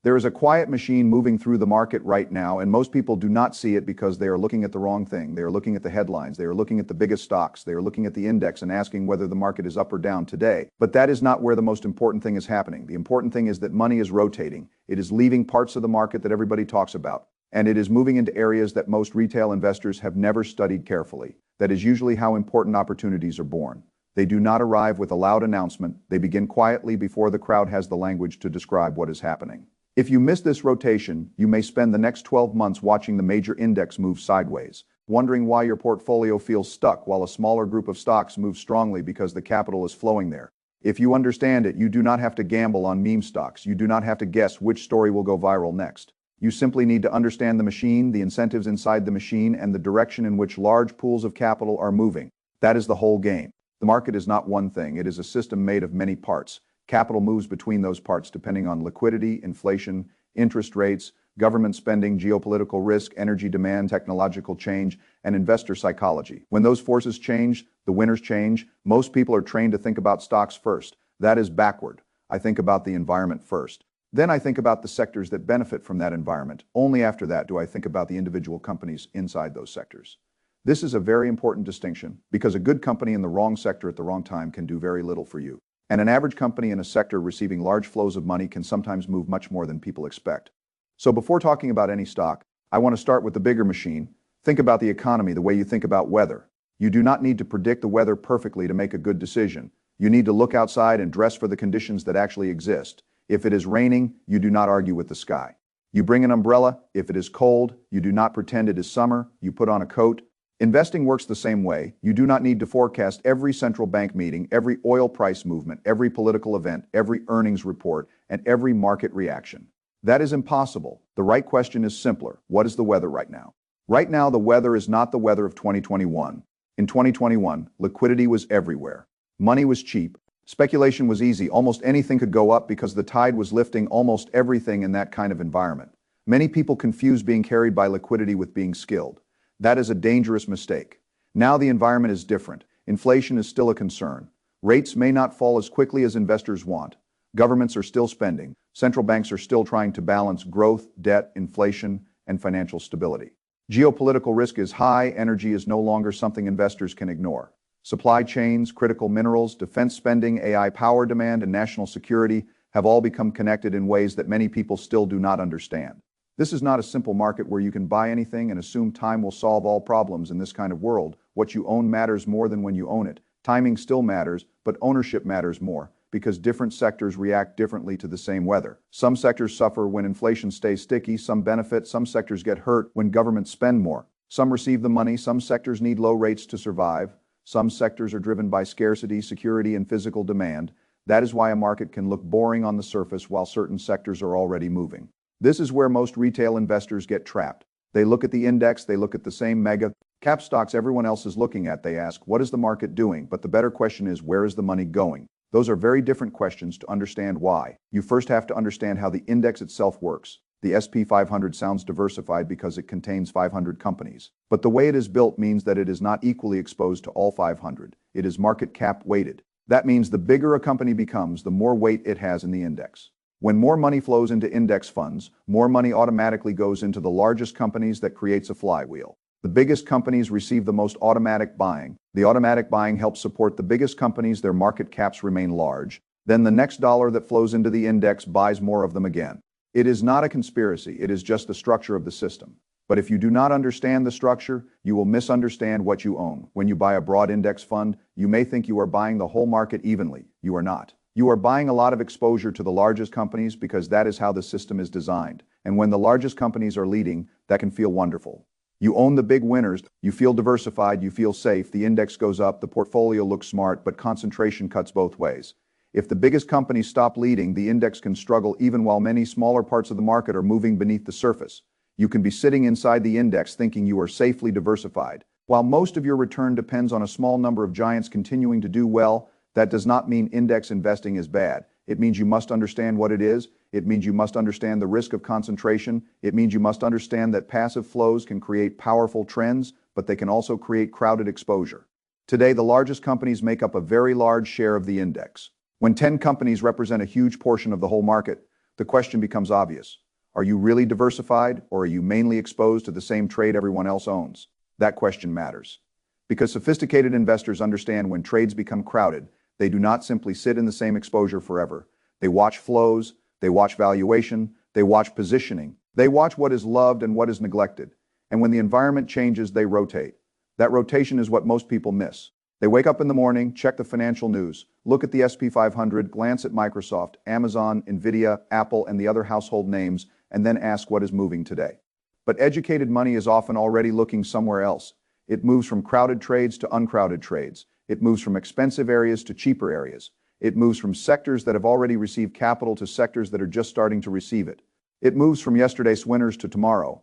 There is a quiet machine moving through the market right now, and most people do not see it because they are looking at the wrong thing. They are looking at the headlines. They are looking at the biggest stocks. They are looking at the index and asking whether the market is up or down today. But that is not where the most important thing is happening. The important thing is that money is rotating. It is leaving parts of the market that everybody talks about, and it is moving into areas that most retail investors have never studied carefully. That is usually how important opportunities are born. They do not arrive with a loud announcement. They begin quietly before the crowd has the language to describe what is happening. If you miss this rotation, you may spend the next 12 months watching the major index move sideways, wondering why your portfolio feels stuck while a smaller group of stocks moves strongly because the capital is flowing there. If you understand it, you do not have to gamble on meme stocks. You do not have to guess which story will go viral next. You simply need to understand the machine, the incentives inside the machine, and the direction in which large pools of capital are moving. That is the whole game. The market is not one thing. It is a system made of many parts. Capital moves between those parts depending on liquidity, inflation, interest rates, government spending, geopolitical risk, energy demand, technological change, and investor psychology. When those forces change, the winners change. Most people are trained to think about stocks first. That is backward. I think about the environment first. Then I think about the sectors that benefit from that environment. Only after that do I think about the individual companies inside those sectors. This is a very important distinction because a good company in the wrong sector at the wrong time can do very little for you. And an average company in a sector receiving large flows of money can sometimes move much more than people expect. So before talking about any stock, I want to start with the bigger machine. Think about the economy the way you think about weather. You do not need to predict the weather perfectly to make a good decision. You need to look outside and dress for the conditions that actually exist. If it is raining, you do not argue with the sky. You bring an umbrella. If it is cold, you do not pretend it is summer. You put on a coat. Investing works the same way. You do not need to forecast every central bank meeting, every oil price movement, every political event, every earnings report, and every market reaction. That is impossible. The right question is simpler. What is the weather right now? Right now, the weather is not the weather of 2021. In 2021, liquidity was everywhere. Money was cheap. Speculation was easy. Almost anything could go up because the tide was lifting almost everything in that kind of environment. Many people confuse being carried by liquidity with being skilled. That is a dangerous mistake. Now the environment is different. Inflation is still a concern. Rates may not fall as quickly as investors want. Governments are still spending. Central banks are still trying to balance growth, debt, inflation, and financial stability. Geopolitical risk is high. Energy is no longer something investors can ignore. Supply chains, critical minerals, defense spending, AI power demand, and national security have all become connected in ways that many people still do not understand. This is not a simple market where you can buy anything and assume time will solve all problems in this kind of world. What you own matters more than when you own it. Timing still matters, but ownership matters more because different sectors react differently to the same weather. Some sectors suffer when inflation stays sticky, some benefit, some sectors get hurt when governments spend more. Some receive the money, some sectors need low rates to survive. Some sectors are driven by scarcity, security, and physical demand. That is why a market can look boring on the surface while certain sectors are already moving. This is where most retail investors get trapped. They look at the index, they look at the same mega cap stocks everyone else is looking at. They ask, what is the market doing? But the better question is, where is the money going? Those are very different questions to understand why. You first have to understand how the index itself works. The S&P 500 sounds diversified because it contains 500 companies. But the way it is built means that it is not equally exposed to all 500. It is market cap weighted. That means the bigger a company becomes, the more weight it has in the index. When more money flows into index funds, more money automatically goes into the largest companies. That creates a flywheel. The biggest companies receive the most automatic buying. The automatic buying helps support the biggest companies. Their market caps remain large. Then the next dollar that flows into the index buys more of them again. It is not a conspiracy. It is just the structure of the system. But if you do not understand the structure, you will misunderstand what you own. When you buy a broad index fund, you may think you are buying the whole market evenly. You are not. You are buying a lot of exposure to the largest companies because that is how the system is designed. And when the largest companies are leading, that can feel wonderful. You own the big winners, you feel diversified, you feel safe, the index goes up, the portfolio looks smart, but concentration cuts both ways. If the biggest companies stop leading, the index can struggle even while many smaller parts of the market are moving beneath the surface. You can be sitting inside the index thinking you are safely diversified. While most of your return depends on a small number of giants continuing to do well, that does not mean index investing is bad. It means you must understand what it is. It means you must understand the risk of concentration. It means you must understand that passive flows can create powerful trends, but they can also create crowded exposure. Today, the largest companies make up a very large share of the index. When 10 companies represent a huge portion of the whole market, the question becomes obvious. Are you really diversified, or are you mainly exposed to the same trade everyone else owns? That question matters. Because sophisticated investors understand when trades become crowded, they do not simply sit in the same exposure forever. They watch flows, they watch valuation, they watch positioning, they watch what is loved and what is neglected. And when the environment changes, they rotate. That rotation is what most people miss. They wake up in the morning, check the financial news, look at the S&P 500, glance at Microsoft, Amazon, Nvidia, Apple, and the other household names, and then ask what is moving today. But educated money is often already looking somewhere else. It moves from crowded trades to uncrowded trades. It moves from expensive areas to cheaper areas. It moves from sectors that have already received capital to sectors that are just starting to receive it. It moves from yesterday's winners to tomorrow's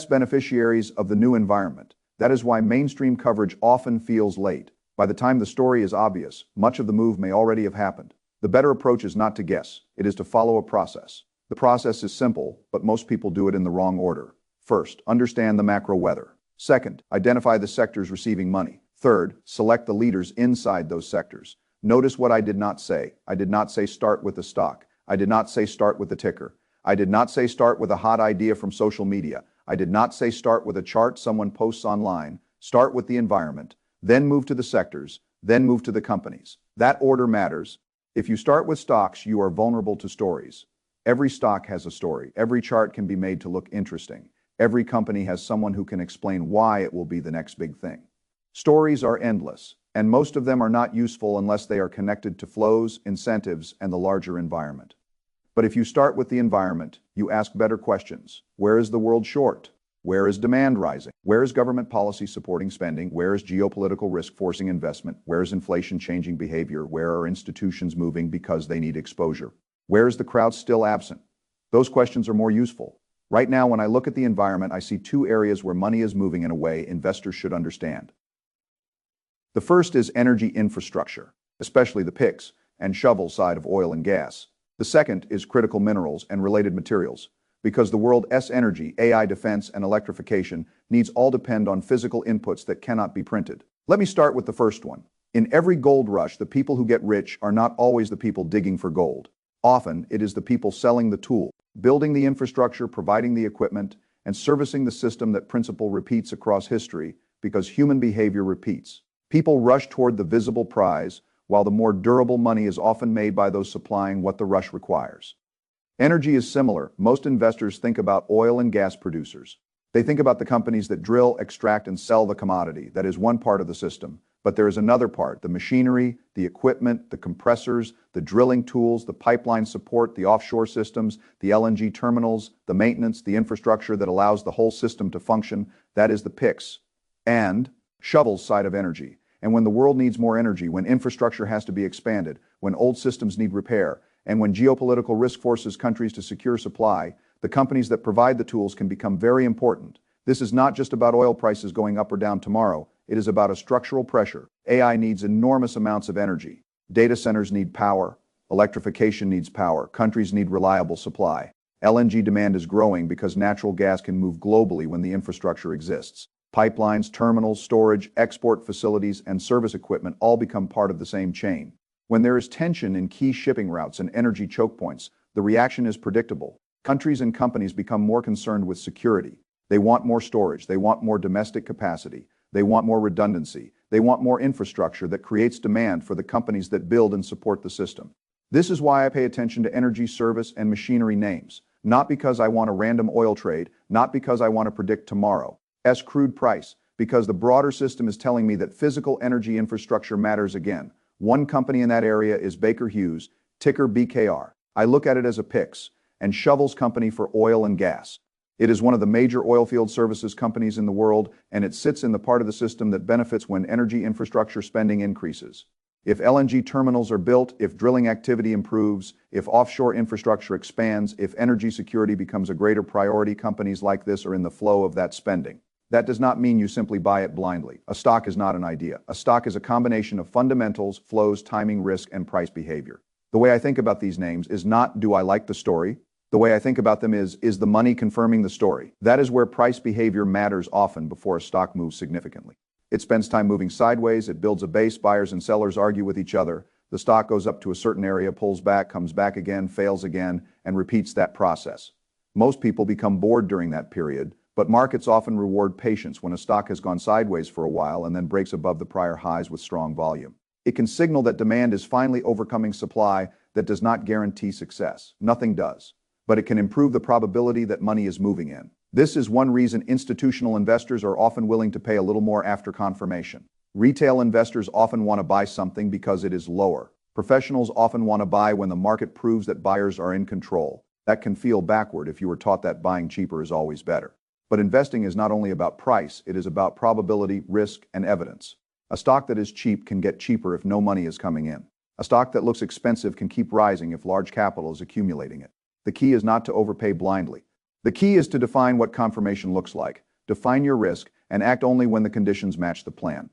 beneficiaries of the new environment. That is why mainstream coverage often feels late. By the time the story is obvious, much of the move may already have happened. The better approach is not to guess. It is to follow a process. The process is simple, but most people do it in the wrong order. First, understand the macro weather. Second, identify the sectors receiving money. Third, select the leaders inside those sectors. Notice what I did not say. I did not say start with the stock. I did not say start with the ticker. I did not say start with a hot idea from social media. I did not say start with a chart someone posts online. Start with the environment, then move to the sectors, then move to the companies. That order matters. If you start with stocks, you are vulnerable to stories. Every stock has a story. Every chart can be made to look interesting. Every company has someone who can explain why it will be the next big thing. Stories are endless, and most of them are not useful unless they are connected to flows, incentives, and the larger environment. But if you start with the environment, you ask better questions. Where is the world short? Where is demand rising? Where is government policy supporting spending? Where is geopolitical risk forcing investment? Where is inflation changing behavior? Where are institutions moving because they need exposure? Where is the crowd still absent? Those questions are more useful. Right now, when I look at the environment, I see two areas where money is moving in a way investors should understand. The first is energy infrastructure, especially the picks and shovel side of oil and gas. The second is critical minerals and related materials, because the world's energy, AI defense, and electrification needs all depend on physical inputs that cannot be printed. Let me start with the first one. In every gold rush, the people who get rich are not always the people digging for gold. Often, it is the people selling the tool, building the infrastructure, providing the equipment, and servicing the system. That principle repeats across history because human behavior repeats. People rush toward the visible prize, while the more durable money is often made by those supplying what the rush requires. Energy is similar. Most investors think about oil and gas producers. They think about the companies that drill, extract, and sell the commodity. That is one part of the system. But there is another part: the machinery, the equipment, the compressors, the drilling tools, the pipeline support, the offshore systems, the LNG terminals, the maintenance, the infrastructure that allows the whole system to function. That is the picks and shovels side of energy. And when the world needs more energy, when infrastructure has to be expanded, when old systems need repair, and when geopolitical risk forces countries to secure supply, the companies that provide the tools can become very important. This is not just about oil prices going up or down tomorrow. It is about a structural pressure. AI needs enormous amounts of energy. Data centers need power. Electrification needs power. Countries need reliable supply. LNG demand is growing because natural gas can move globally when the infrastructure exists. Pipelines, terminals, storage, export facilities, and service equipment all become part of the same chain. When there is tension in key shipping routes and energy choke points, the reaction is predictable. Countries and companies become more concerned with security. They want more storage. They want more domestic capacity. They want more redundancy. They want more infrastructure that creates demand for the companies that build and support the system. This is why I pay attention to energy, service, and machinery names. Not because I want a random oil trade, not because I want to predict tomorrow's crude price, because the broader system is telling me that physical energy infrastructure matters again. One company in that area is Baker Hughes, ticker BKR. I look at it as a picks and shovels company for oil and gas. It is one of the major oilfield services companies in the world, and it sits in the part of the system that benefits when energy infrastructure spending increases. If LNG terminals are built, if drilling activity improves, if offshore infrastructure expands, if energy security becomes a greater priority, companies like this are in the flow of that spending. That does not mean you simply buy it blindly. A stock is not an idea. A stock is a combination of fundamentals, flows, timing, risk, and price behavior. The way I think about these names is not, do I like the story? The way I think about them is the money confirming the story? That is where price behavior matters often before a stock moves significantly. It spends time moving sideways, it builds a base, buyers and sellers argue with each other, The stock goes up to a certain area, pulls back, comes back again, fails again, and repeats that process. Most people become bored during that period, but markets often reward patience when a stock has gone sideways for a while and then breaks above the prior highs with strong volume. It can signal that demand is finally overcoming supply. That does not guarantee success. Nothing does. But it can improve the probability that money is moving in. This is one reason institutional investors are often willing to pay a little more after confirmation. Retail investors often want to buy something because it is lower. Professionals often want to buy when the market proves that buyers are in control. That can feel backward if you were taught that buying cheaper is always better. But investing is not only about price, it is about probability, risk, and evidence. A stock that is cheap can get cheaper if no money is coming in. A stock that looks expensive can keep rising if large capital is accumulating it. The key is not to overpay blindly. The key is to define what confirmation looks like, define your risk, and act only when the conditions match the plan.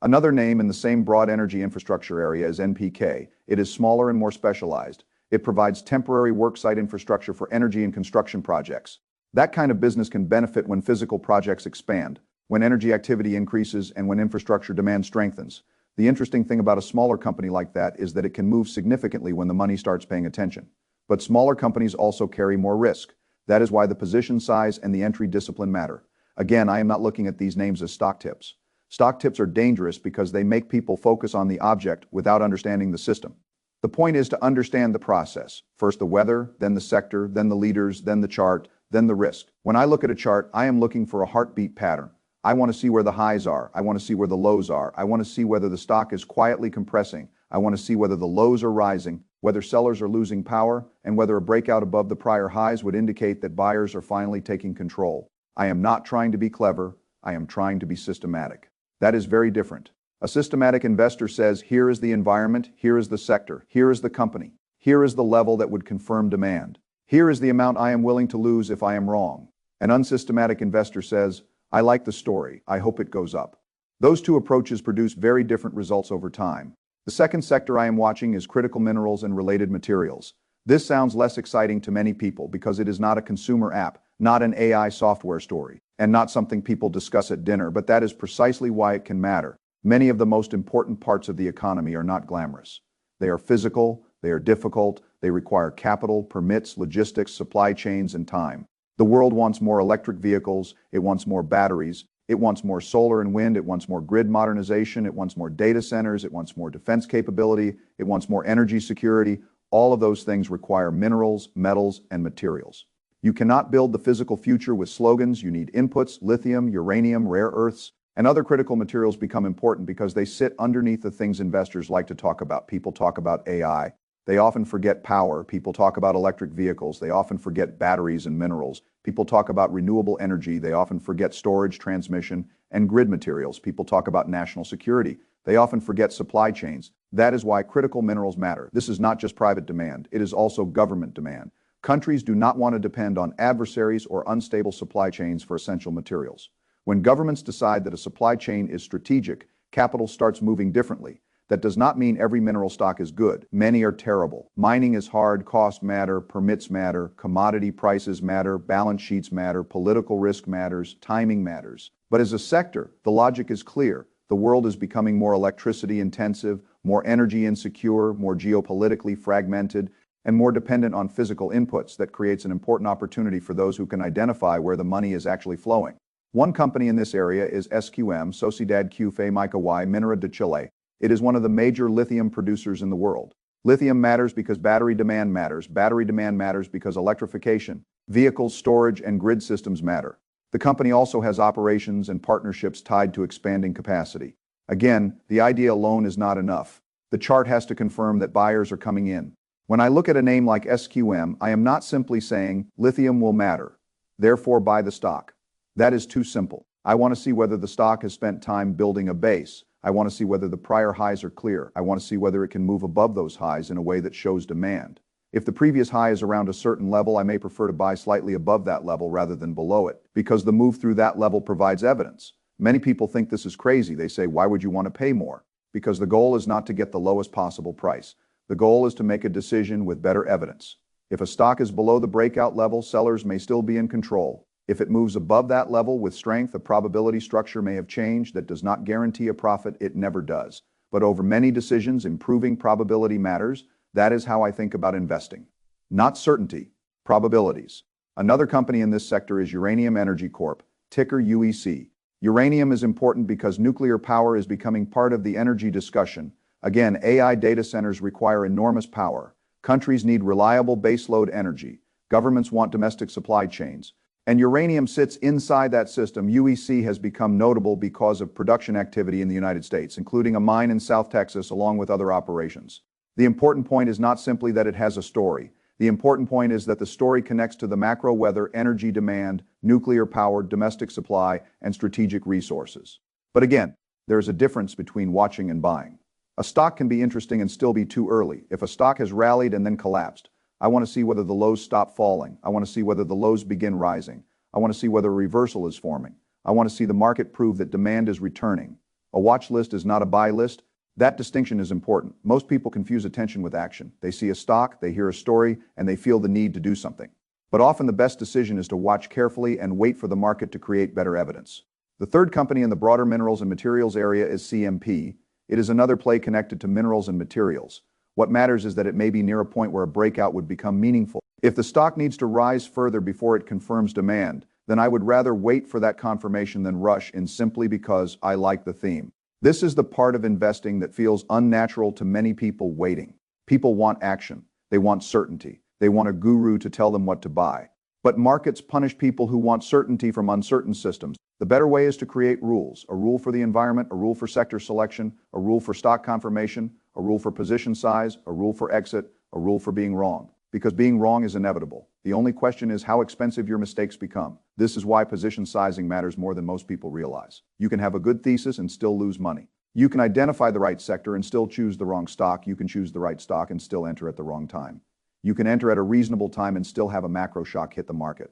Another name in the same broad energy infrastructure area is NPK. It is smaller and more specialized. It provides temporary worksite infrastructure for energy and construction projects. That kind of business can benefit when physical projects expand, when energy activity increases, and when infrastructure demand strengthens. The interesting thing about a smaller company like that is that it can move significantly when the money starts paying attention. But smaller companies also carry more risk. That is why the position size and the entry discipline matter. Again, I am not looking at these names as stock tips. Stock tips are dangerous because they make people focus on the object without understanding the system. The point is to understand the process. First the weather, then the sector, then the leaders, then the chart, then the risk. When I look at a chart, I am looking for a heartbeat pattern. I want to see where the highs are. I want to see where the lows are. I want to see whether the stock is quietly compressing. I want to see whether the lows are rising, whether sellers are losing power, and whether a breakout above the prior highs would indicate that buyers are finally taking control. I am not trying to be clever. I am trying to be systematic. That is very different. A systematic investor says, here is the environment, here is the sector, here is the company, here is the level that would confirm demand. Here is the amount I am willing to lose if I am wrong. An unsystematic investor says, I like the story, I hope it goes up. Those two approaches produce very different results over time. The second sector I am watching is critical minerals and related materials. This sounds less exciting to many people because it is not a consumer app, not an AI software story, and not something people discuss at dinner, but that is precisely why it can matter. Many of the most important parts of the economy are not glamorous. They are physical, they are difficult, they require capital, permits, logistics, supply chains, and time. The world wants more electric vehicles, it wants more batteries, it wants more solar and wind, it wants more grid modernization, it wants more data centers, it wants more defense capability, it wants more energy security. All of those things require minerals, metals, and materials. You cannot build the physical future with slogans. You need inputs. Lithium, uranium, rare earths, and other critical materials become important because they sit underneath the things investors like to talk about. People talk about AI. They often forget power. People talk about electric vehicles. They often forget batteries and minerals. People talk about renewable energy. They often forget storage, transmission, and grid materials. People talk about national security. They often forget supply chains. That is why critical minerals matter. This is not just private demand. It is also government demand. Countries do not want to depend on adversaries or unstable supply chains for essential materials. When governments decide that a supply chain is strategic, capital starts moving differently. That does not mean every mineral stock is good. Many are terrible. Mining is hard, costs matter, permits matter, commodity prices matter, balance sheets matter, political risk matters, timing matters. But as a sector, the logic is clear. The world is becoming more electricity intensive, more energy insecure, more geopolitically fragmented, and more dependent on physical inputs. That creates an important opportunity for those who can identify where the money is actually flowing. One company in this area is SQM, Sociedad Química y Minera de Chile. It is one of the major lithium producers in the world. Lithium matters because battery demand matters. Battery demand matters because electrification, vehicles, storage, and grid systems matter. The company also has operations and partnerships tied to expanding capacity. Again, the idea alone is not enough. The chart has to confirm that buyers are coming in. When I look at a name like SQM, I am not simply saying lithium will matter, therefore buy the stock. That is too simple. I want to see whether the stock has spent time building a base. I want to see whether the prior highs are clear. I want to see whether it can move above those highs in a way that shows demand. If the previous high is around a certain level, I may prefer to buy slightly above that level rather than below it, because the move through that level provides evidence. Many people think this is crazy. They say, why would you want to pay more? Because the goal is not to get the lowest possible price. The goal is to make a decision with better evidence. If a stock is below the breakout level, sellers may still be in control. If it moves above that level with strength, the probability structure may have changed. That does not guarantee a profit. It never does. But but over many decisions, improving probability matters. That is how I think about investing. Not certainty, probabilities. Another company in this sector is Uranium Energy Corp., ticker UEC. Uranium is important because nuclear power is becoming part of the energy discussion. Again, AI data centers require enormous power. Countries need reliable baseload energy. Governments want domestic supply chains. And uranium sits inside that system. UEC has become notable because of production activity in the United States, including a mine in South Texas, along with other operations. The important point is not simply that it has a story. The important point is that the story connects to the macro weather, energy demand, nuclear power, domestic supply, and strategic resources. But again, there is a difference between watching and buying. A stock can be interesting and still be too early. If a stock has rallied and then collapsed, I want to see whether the lows stop falling. I want to see whether the lows begin rising. I want to see whether a reversal is forming. I want to see the market prove that demand is returning. A watch list is not a buy list. That distinction is important. Most people confuse attention with action. They see a stock, they hear a story, and they feel the need to do something. But often the best decision is to watch carefully and wait for the market to create better evidence. The third company in the broader minerals and materials area is CMP. It is another play connected to minerals and materials. What matters is that it may be near a point where a breakout would become meaningful. If the stock needs to rise further before it confirms demand, then I would rather wait for that confirmation than rush in simply because I like the theme. This is the part of investing that feels unnatural to many people: waiting. People want action. They want certainty. They want a guru to tell them what to buy. But markets punish people who want certainty from uncertain systems. The better way is to create rules: a rule for the environment, a rule for sector selection, a rule for stock confirmation, a rule for position size, a rule for exit, a rule for being wrong. Because being wrong is inevitable. The only question is how expensive your mistakes become. This is why position sizing matters more than most people realize. You can have a good thesis and still lose money. You can identify the right sector and still choose the wrong stock. You can choose the right stock and still enter at the wrong time. You can enter at a reasonable time and still have a macro shock hit the market.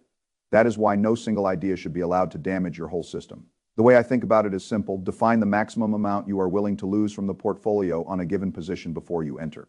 That is why no single idea should be allowed to damage your whole system. The way I think about it is simple: define the maximum amount you are willing to lose from the portfolio on a given position before you enter.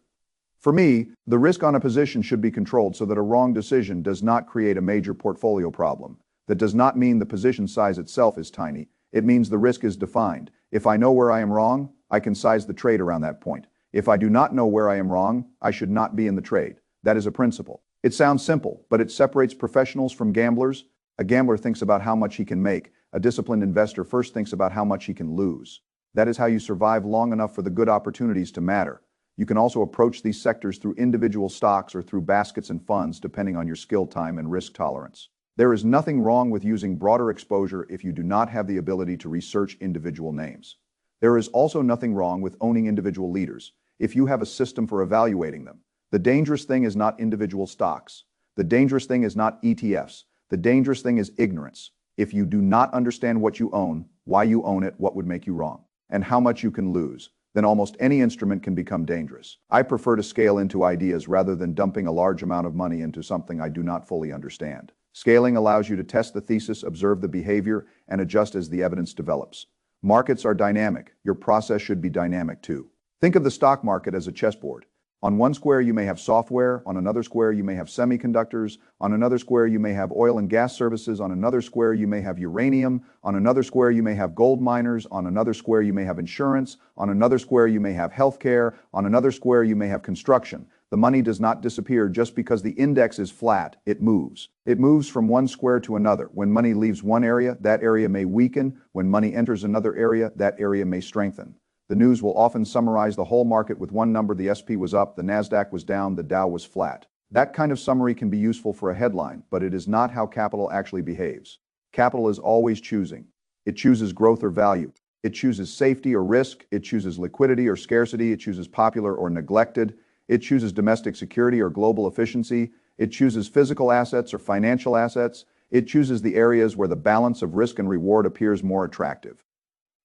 For me, the risk on a position should be controlled so that a wrong decision does not create a major portfolio problem. That does not mean the position size itself is tiny. It means the risk is defined. If I know where I am wrong, I can size the trade around that point. If I do not know where I am wrong, I should not be in the trade. That is a principle. It sounds simple, but it separates professionals from gamblers. A gambler thinks about how much he can make. A disciplined investor first thinks about how much he can lose. That is how you survive long enough for the good opportunities to matter. You can also approach these sectors through individual stocks or through baskets and funds, depending on your skill, time, and risk tolerance. There is nothing wrong with using broader exposure if you do not have the ability to research individual names. There is also nothing wrong with owning individual leaders if you have a system for evaluating them. The dangerous thing is not individual stocks. The dangerous thing is not ETFs. The dangerous thing is ignorance. If you do not understand what you own, why you own it, what would make you wrong, and how much you can lose, then almost any instrument can become dangerous. I prefer to scale into ideas rather than dumping a large amount of money into something I do not fully understand. Scaling allows you to test the thesis, observe the behavior, and adjust as the evidence develops. Markets are dynamic. Your process should be dynamic too. Think of the stock market as a chessboard. On one square you may have software, on another square you may have semiconductors, on another square you may have oil and gas services, on another square you may have uranium, on another square you may have gold miners, on another square you may have insurance, on another square you may have healthcare, on another square you may have construction. The money does not disappear just because the index is flat. It moves. It moves from one square to another. When money leaves one area, that area may weaken. When money enters another area, that area may strengthen. The news will often summarize the whole market with one number: the SP was up, the Nasdaq was down, the Dow was flat. That kind of summary can be useful for a headline, but it is not how capital actually behaves. Capital is always choosing. It chooses growth or value. It chooses safety or risk. It chooses liquidity or scarcity. It chooses popular or neglected. It chooses domestic security or global efficiency. It chooses physical assets or financial assets. It chooses the areas where the balance of risk and reward appears more attractive.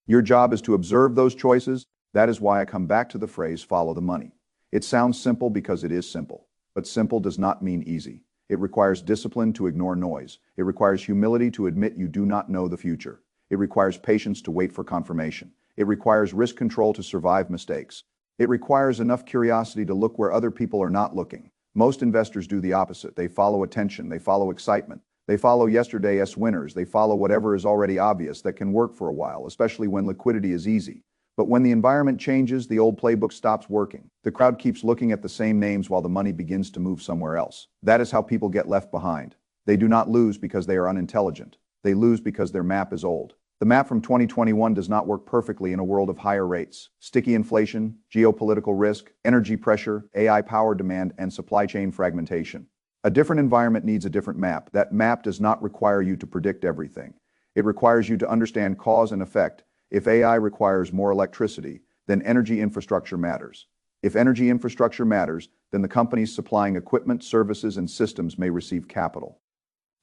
Your job is to observe those choices. That is why I come back to the phrase, follow the money. It sounds simple because it is simple, but simple does not mean easy. It requires discipline to ignore noise. It requires humility to admit you do not know the future. It requires patience to wait for confirmation. It requires risk control to survive mistakes. It requires enough curiosity to look where other people are not looking. Most investors do the opposite. They follow attention. They follow excitement. They follow yesterday's winners. They follow whatever is already obvious that can work for a while, especially when liquidity is easy. But when the environment changes, the old playbook stops working. The crowd keeps looking at the same names while the money begins to move somewhere else. That is how people get left behind. They do not lose because they are unintelligent. They lose because their map is old. The map from 2021 does not work perfectly in a world of higher rates, sticky inflation, geopolitical risk, energy pressure, AI power demand, and supply chain fragmentation. A different environment needs a different map. That map does not require you to predict everything. It requires you to understand cause and effect. If AI requires more electricity, then energy infrastructure matters. If energy infrastructure matters, then the companies supplying equipment, services, and systems may receive capital.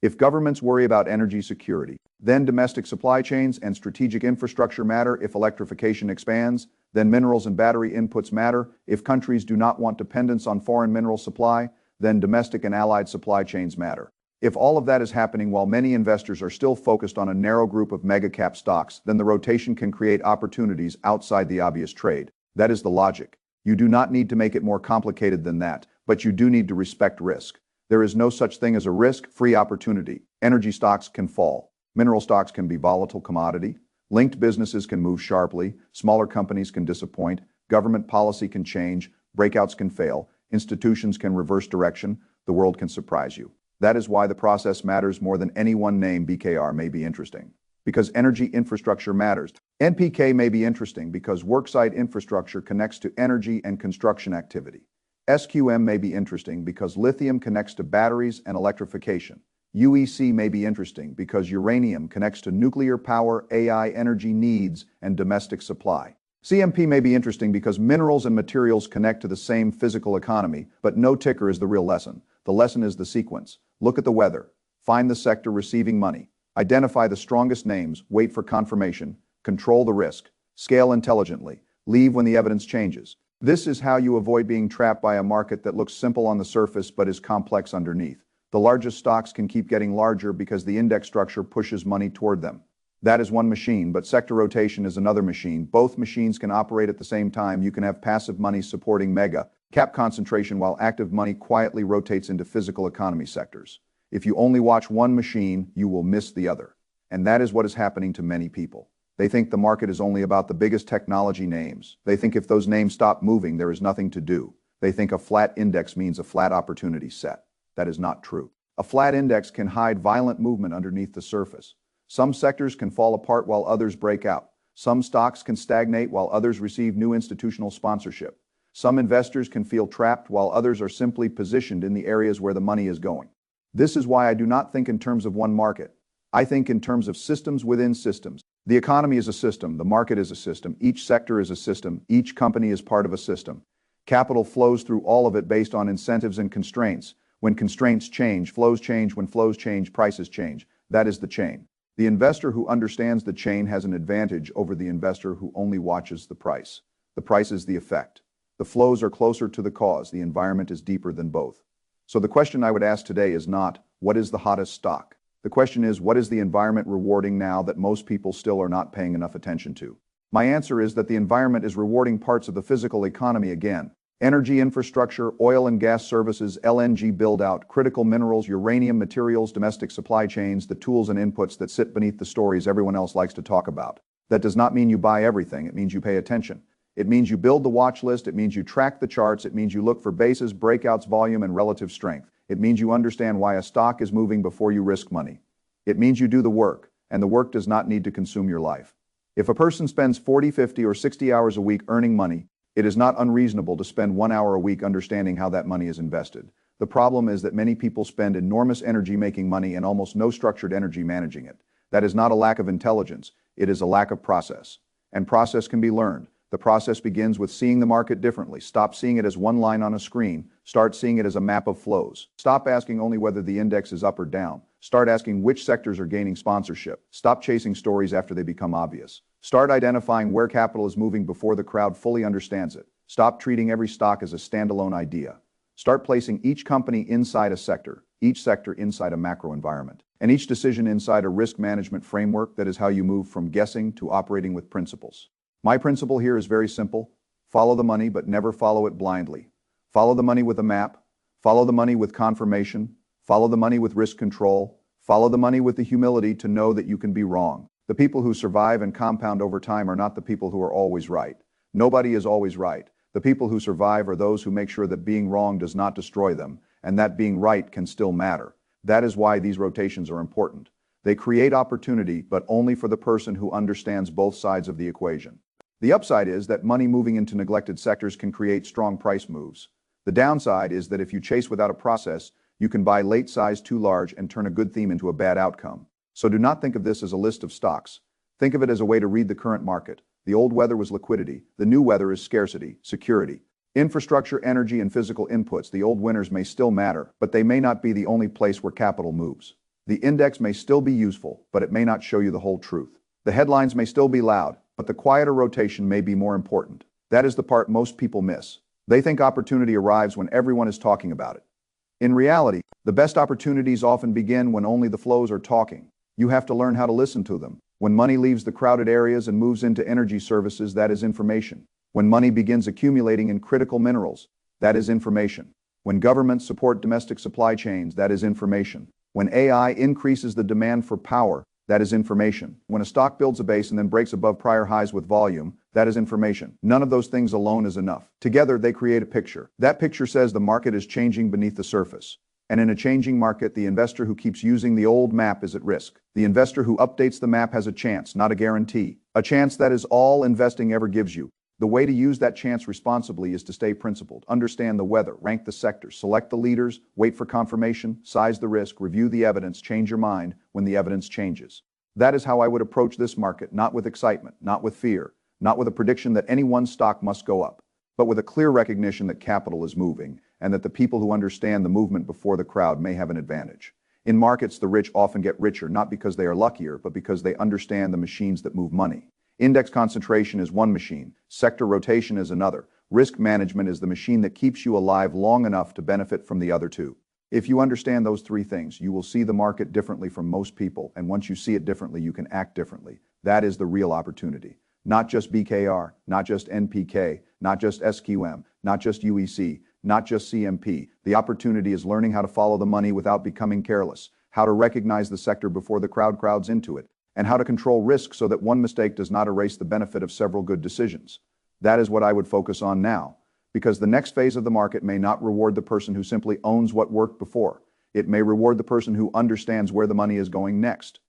If governments worry about energy security, then domestic supply chains and strategic infrastructure matter. If electrification expands, then minerals and battery inputs matter. If countries do not want dependence on foreign mineral supply, then domestic and allied supply chains matter. If all of that is happening while many investors are still focused on a narrow group of mega-cap stocks, then the rotation can create opportunities outside the obvious trade. That is the logic. You do not need to make it more complicated than that, but you do need to respect risk. There is no such thing as a risk-free opportunity. Energy stocks can fall. Mineral stocks can be volatile commodity. Linked businesses can move sharply. Smaller companies can disappoint. Government policy can change. Breakouts can fail. Institutions can reverse direction. The world can surprise you. That is why the process matters more than any one name. BKR may be interesting because energy infrastructure matters. NPK may be interesting because worksite infrastructure connects to energy and construction activity. SQM may be interesting because lithium connects to batteries and electrification. UEC may be interesting because uranium connects to nuclear power, AI energy needs, and domestic supply. CMP may be interesting because minerals and materials connect to the same physical economy, but no ticker is the real lesson. The lesson is the sequence. Look at the weather. Find the sector receiving money. Identify the strongest names. Wait for confirmation. Control the risk. Scale intelligently. Leave when the evidence changes. This is how you avoid being trapped by a market that looks simple on the surface but is complex underneath. The largest stocks can keep getting larger because the index structure pushes money toward them. That is one machine, but sector rotation is another machine. Both machines can operate at the same time. You can have passive money supporting mega cap concentration while active money quietly rotates into physical economy sectors. If you only watch one machine, you will miss the other. And that is what is happening to many people. They think the market is only about the biggest technology names. They think if those names stop moving, there is nothing to do. They think a flat index means a flat opportunity set. That is not true. A flat index can hide violent movement underneath the surface. Some sectors can fall apart while others break out. Some stocks can stagnate while others receive new institutional sponsorship. Some investors can feel trapped while others are simply positioned in the areas where the money is going. This is why I do not think in terms of one market. I think in terms of systems within systems. The economy is a system. The market is a system. Each sector is a system. Each company is part of a system. Capital flows through all of it based on incentives and constraints. When constraints change, flows change. When flows change, prices change. That is the chain. The investor who understands the chain has an advantage over the investor who only watches the price. The price is the effect. The flows are closer to the cause. The environment is deeper than both. So the question I would ask today is not, what is the hottest stock? The question is, what is the environment rewarding now that most people still are not paying enough attention to? My answer is that the environment is rewarding parts of the physical economy again. Energy infrastructure, oil and gas services, LNG build-out, critical minerals, uranium materials, domestic supply chains, the tools and inputs that sit beneath the stories everyone else likes to talk about. That does not mean you buy everything. It means you pay attention. It means you build the watch list. It means you track the charts. It means you look for bases, breakouts, volume, and relative strength. It means you understand why a stock is moving before you risk money. It means you do the work, and the work does not need to consume your life. If a person spends 40, 50, or 60 hours a week earning money, it is not unreasonable to spend 1 hour a week understanding how that money is invested. The problem is that many people spend enormous energy making money and almost no structured energy managing it. That is not a lack of intelligence. It is a lack of process. And process can be learned. The process begins with seeing the market differently. Stop seeing it as one line on a screen. Start seeing it as a map of flows. Stop asking only whether the index is up or down. Start asking which sectors are gaining sponsorship. Stop chasing stories after they become obvious. Start identifying where capital is moving before the crowd fully understands it. Stop treating every stock as a standalone idea. Start placing each company inside a sector, each sector inside a macro environment, and each decision inside a risk management framework. That is how you move from guessing to operating with principles. My principle here is very simple. Follow the money, but never follow it blindly. Follow the money with a map. Follow the money with confirmation. Follow the money with risk control. Follow the money with the humility to know that you can be wrong. The people who survive and compound over time are not the people who are always right. Nobody is always right. The people who survive are those who make sure that being wrong does not destroy them, and that being right can still matter. That is why these rotations are important. They create opportunity, but only for the person who understands both sides of the equation. The upside is that money moving into neglected sectors can create strong price moves. The downside is that if you chase without a process, you can buy late size too large and turn a good theme into a bad outcome. So do not think of this as a list of stocks. Think of it as a way to read the current market. The old weather was liquidity. The new weather is scarcity, security. Infrastructure, energy, and physical inputs, the old winners may still matter, but they may not be the only place where capital moves. The index may still be useful, but it may not show you the whole truth. The headlines may still be loud, but the quieter rotation may be more important. That is the part most people miss. They think opportunity arrives when everyone is talking about it. In reality, the best opportunities often begin when only the flows are talking. You have to learn how to listen to them. When money leaves the crowded areas and moves into energy services, that is information. When money begins accumulating in critical minerals, that is information. When governments support domestic supply chains, that is information. When AI increases the demand for power, that is information. When a stock builds a base and then breaks above prior highs with volume, that is information. None of those things alone is enough. Together, they create a picture. That picture says the market is changing beneath the surface. And in a changing market, the investor who keeps using the old map is at risk. The investor who updates the map has a chance, not a guarantee. A chance that is all investing ever gives you. The way to use that chance responsibly is to stay principled, understand the weather, rank the sectors, select the leaders, wait for confirmation, size the risk, review the evidence, change your mind when the evidence changes. That is how I would approach this market, not with excitement, not with fear, not with a prediction that any one stock must go up, but with a clear recognition that capital is moving and that the people who understand the movement before the crowd may have an advantage. In markets, the rich often get richer, not because they are luckier, but because they understand the machines that move money. Index concentration is one machine, sector rotation is another. Risk management is the machine that keeps you alive long enough to benefit from the other two. If you understand those three things, you will see the market differently from most people, and once you see it differently, you can act differently. That is the real opportunity. Not just BKR, not just NPK, not just SQM, not just UEC, not just CMP. The opportunity is learning how to follow the money without becoming careless, how to recognize the sector before the crowd crowds into it, and how to control risk so that one mistake does not erase the benefit of several good decisions. That is what I would focus on now, because the next phase of the market may not reward the person who simply owns what worked before. It may reward the person who understands where the money is going next.